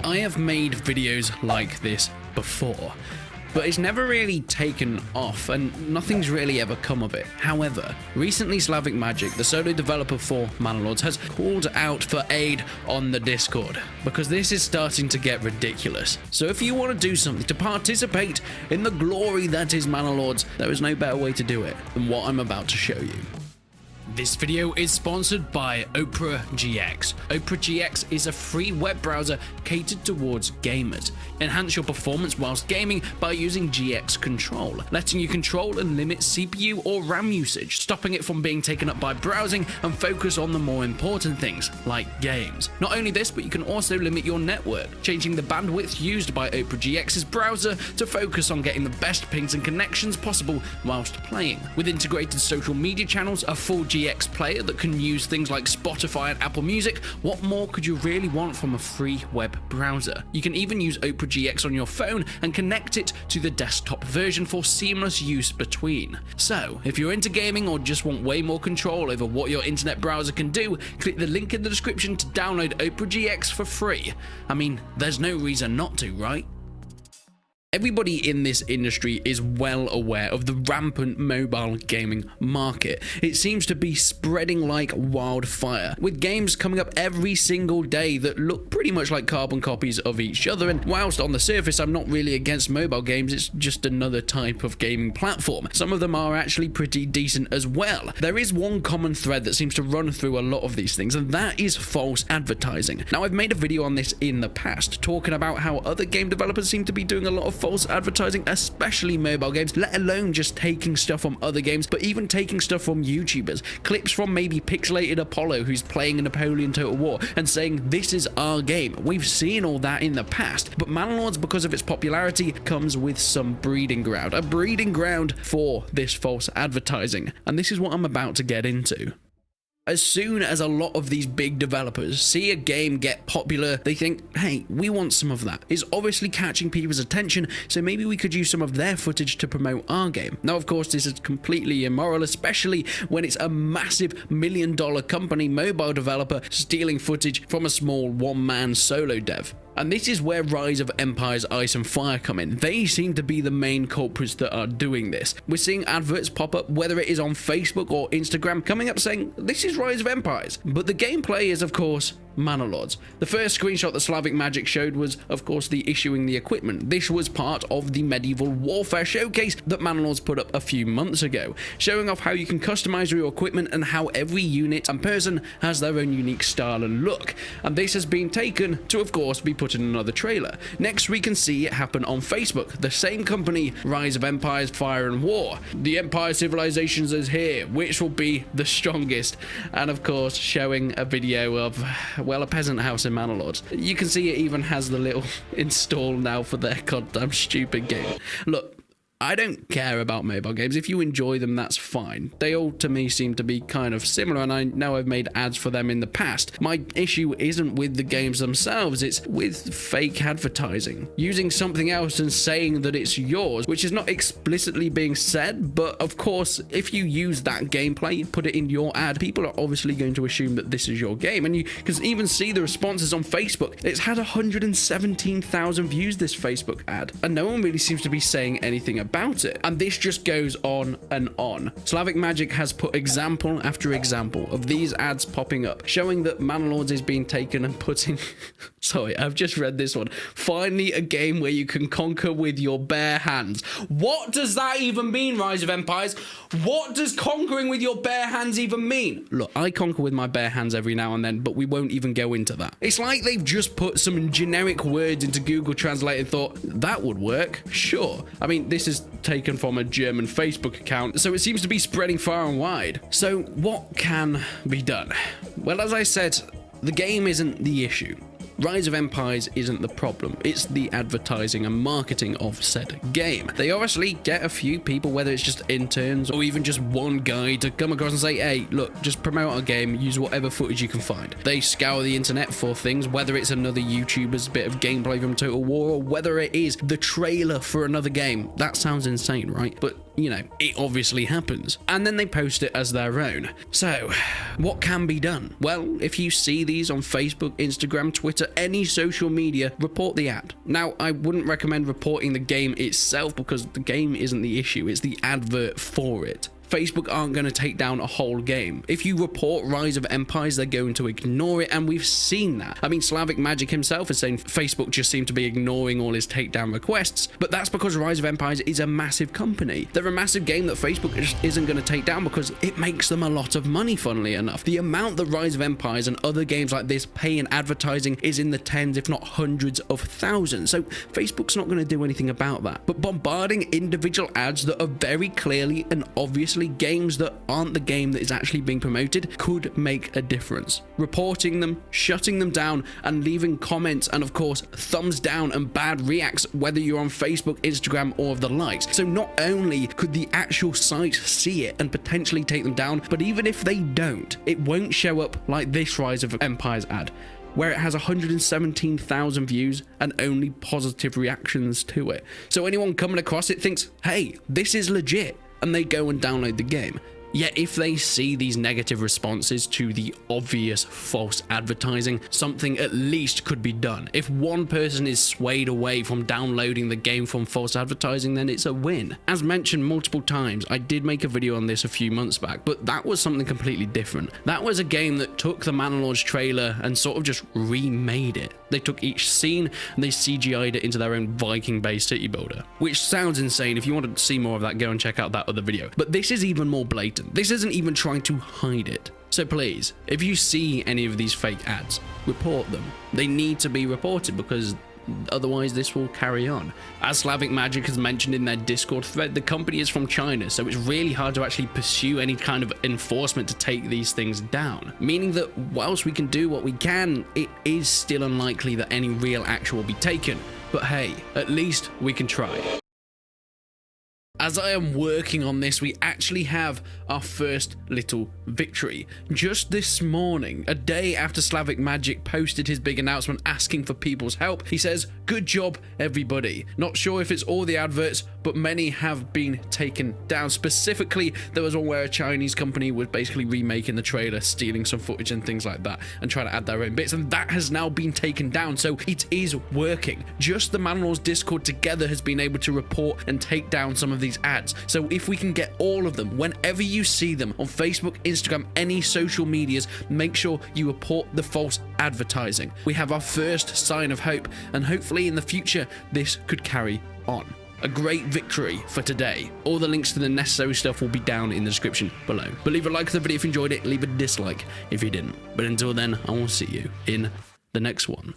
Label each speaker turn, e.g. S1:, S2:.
S1: I have made videos like this before, but it's never really taken off and nothing's really ever come of it. However, recently Slavic Magic, the solo developer for MANORLORDS, has called out for aid on the Discord because this is starting to get ridiculous. So if you want to do something to participate in the glory that is MANORLORDS, there is no better way to do it than what I'm about to show you. This video is sponsored by Opera GX. Opera GX is a free web browser catered towards gamers. Enhance your performance whilst gaming by using GX Control, letting you control and limit CPU or RAM usage, stopping it from being taken up by browsing and focus on the more important things, like games. Not only this, but you can also limit your network, changing the bandwidth used by Opera GX's browser to focus on getting the best pings and connections possible whilst playing. With integrated social media channels, a full GX player that can use things like Spotify and Apple Music, what more could you really want from a free web browser? You can even use Opera GX on your phone and connect it to the desktop version for seamless use between. So, if you're into gaming or just want way more control over what your internet browser can do, click the link in the description to download Opera GX for free. I mean, there's no reason not to, right? Everybody in this industry is well aware of the rampant mobile gaming market. It seems to be spreading like wildfire, with games coming up every single day that look pretty much like carbon copies of each other. And whilst on the surface I'm not really against mobile games, it's just another type of gaming platform. Some of them are actually pretty decent as well. There is one common thread that seems to run through a lot of these things, and that is false advertising. Now, I've made a video on this in the past, talking about how other game developers seem to be doing a lot of false advertising, especially mobile games, let alone just taking stuff from other games, but even taking stuff from YouTubers. Clips from maybe Pixelated Apollo, who's playing a Napoleon Total War, and saying, this is our game. We've seen all that in the past, but MANORLORDS, because of its popularity, comes with some breeding ground. A breeding ground for this false advertising. And this is what I'm about to get into. As soon as a lot of these big developers see a game get popular, they think, hey, we want some of that. It's obviously catching people's attention, so maybe we could use some of their footage to promote our game. Now, of course, this is completely immoral, especially when it's a massive million-dollar company mobile developer stealing footage from a small one-man solo dev. And this is where Rise of Empires Ice and Fire come in. They seem to be the main culprits that are doing this. We're seeing adverts pop up, whether it is on Facebook or Instagram, coming up saying, this is Rise of Empires. But the gameplay is, of course, MANORLORDS. The first screenshot that Slavic Magic showed was, of course, the issuing the equipment. This was part of the medieval warfare showcase that MANORLORDS put up a few months ago, showing off how you can customize your equipment and how every unit and person has their own unique style and look. And this has been taken to, of course, be put in another trailer. Next, we can see it happen on Facebook. The same company, Rise of Empires Fire and War. The Empire Civilizations is here. Which will be the strongest? And, of course, showing a video of, well, a peasant house in MANORLORDS. You can see it even has the little install now for their goddamn stupid game. Look, I don't care about mobile games. If you enjoy them, that's fine. They all, to me, seem to be kind of similar, and I know I've made ads for them in the past. My issue isn't with the games themselves, it's with fake advertising. Using something else and saying that it's yours, which is not explicitly being said, but of course, if you use that gameplay, put it in your ad, people are obviously going to assume that this is your game. And you can even see the responses on Facebook. It's had 117,000 views, this Facebook ad, and no one really seems to be saying anything about it. And this just goes on and on. Slavic Magic has put example after example of these ads popping up, showing that MANORLORDS is being taken and put in... Sorry, I've just read this one. Finally, a game where you can conquer with your bare hands. What does that even mean, Rise of Empires? What does conquering with your bare hands even mean? Look, I conquer with my bare hands every now and then, but we won't even go into that. It's like they've just put some generic words into Google Translate and thought, that would work, sure. I mean, this is taken from a German Facebook account, so it seems to be spreading far and wide. So what can be done? Well, as I said, the game isn't the issue. Rise of Empires isn't the problem, it's the advertising and marketing of said game. They obviously get a few people, whether it's just interns or even just one guy, to come across and say, hey, look, just promote our game, use whatever footage you can find. They scour the internet for things, whether it's another YouTuber's bit of gameplay from Total War, or whether it is the trailer for another game. That sounds insane, right? But you know, it obviously happens. And then they post it as their own. So, what can be done? Well, if you see these on Facebook, Instagram, Twitter, any social media, report the ad. Now, I wouldn't recommend reporting the game itself because the game isn't the issue, it's the advert for it. Facebook aren't going to take down a whole game. If you report Rise of Empires, they're going to ignore it, and we've seen that. I mean, Slavic Magic himself is saying Facebook just seemed to be ignoring all his takedown requests, but that's because Rise of Empires is a massive company. They're a massive game that Facebook just isn't going to take down because it makes them a lot of money, funnily enough. The amount that Rise of Empires and other games like this pay in advertising is in the tens, if not hundreds of thousands, so Facebook's not going to do anything about that. But bombarding individual ads that are very clearly and obviously games that aren't the game that is actually being promoted could make a difference. Reporting them, shutting them down, and leaving comments and of course thumbs down and bad reacts whether you're on Facebook, Instagram, or the likes. So not only could the actual site see it and potentially take them down, but even if they don't, it won't show up like this Rise of Empires ad, where it has 117,000 views and only positive reactions to it. So anyone coming across it thinks, hey, this is legit, and they go and download the game. Yet if they see these negative responses to the obvious false advertising, something at least could be done. If one person is swayed away from downloading the game from false advertising, then it's a win. As mentioned multiple times, I did make a video on this a few months back, but that was something completely different. That was a game that took the MANORLORDS trailer and sort of just remade it. They took each scene and they CGI'd it into their own Viking-based city builder, which sounds insane. If you want to see more of that, go and check out that other video. But this is even more blatant. This isn't even trying to hide it. So please, if you see any of these fake ads, report them. They need to be reported because otherwise this will carry on. As Slavic Magic has mentioned in their Discord thread, the company is from China, so it's really hard to actually pursue any kind of enforcement to take these things down. Meaning that whilst we can do what we can, it is still unlikely that any real action will be taken. But hey, at least we can try. As I am working on this, we actually have our first little victory. Just this morning, a day after Slavic Magic posted his big announcement asking for people's help, he says, "Good job, everybody. Not sure if it's all the adverts, but many have been taken down." Specifically, there was one where a Chinese company was basically remaking the trailer, stealing some footage and things like that, and trying to add their own bits, and that has now been taken down, so it is working. Just the MANORLORDS Discord together has been able to report and take down some of these ads. So if we can get all of them, whenever you see them on Facebook, Instagram, any social medias, make sure you report the false advertising. We have our first sign of hope, and hopefully in the future this could carry on. A great victory for today. All the links to the necessary stuff will be down in the description below. But leave a like to the video if you enjoyed it, leave a dislike if you didn't. But until then, I will see you in the next one.